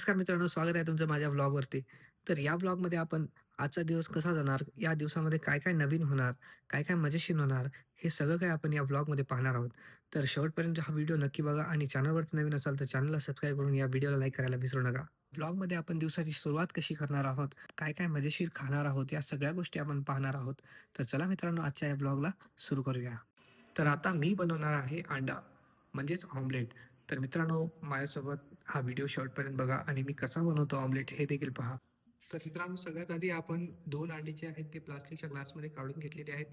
नमस्कार मित्रांनो, स्वागत आहे तुमचं माझ्या व्लॉगवरती. तर या व्लॉगमध्ये आपण आजचा दिवस कसा जाणार, या दिवसामध्ये काय-काय नवीन होणार, काय-काय मजेशीर होणार, हे सगळं काही आपण या व्लॉगमध्ये पाहणार आहोत. तर शेवटपर्यंत हा व्हिडिओ नक्की बघा आणि चॅनलवरती नवीन असाल तर चॅनलला सबस्क्राईब करून या व्हिडिओला लाईक करायला विसरू नका. व्लॉगमध्ये आपण दिवसाची सुरुवात कशी करणार आहोत, काय-काय मजेशीर खाणार आहोत, या सगळ्या गोष्टी आपण पाहणार आहोत. तर चला मित्रांनो, आजच्या या व्लॉगला सुरू करूया. तर आता मी बनवणार आहे अंडा म्हणजेच ऑमलेट. तर मित्रांनो, माझ्यासोबत हा व्हिडिओ शेवटपर्यंत बघा आणि मी कसा बनवतो ऑमलेट हे देखील पहा. तर मित्रांनो, सगळ्यात आधी आपण 2 अंडी जे आहेत ते प्लास्टिकच्या ग्लासमध्ये काढून घेतलेले आहेत.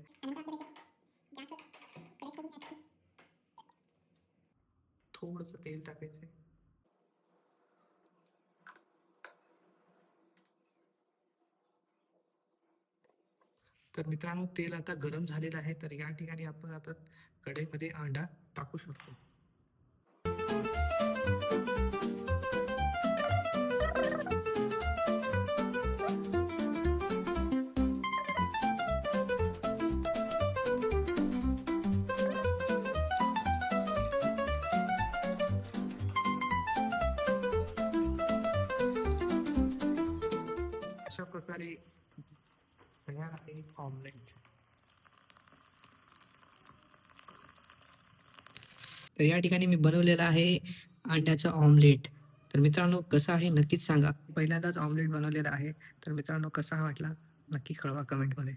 थोडंसं तेल टाकायचं. तर मित्रांनो, तेल आता गरम झालेलं आहे. तर या ठिकाणी आपण आता कढईमध्ये अंडा टाकू शकतो. अशा प्रकारे तयार आहे ऑमलेट. तर या ठिकाणी मी बनवलेलं आहे अंड्याचं ऑमलेट. तर मित्रांनो, कसं आहे नक्कीच सांगा. पहिल्यांदाच ऑमलेट बनवलेलं आहे. तर मित्रांनो, कसा वाटला नक्की कळवा कमेंटमध्ये.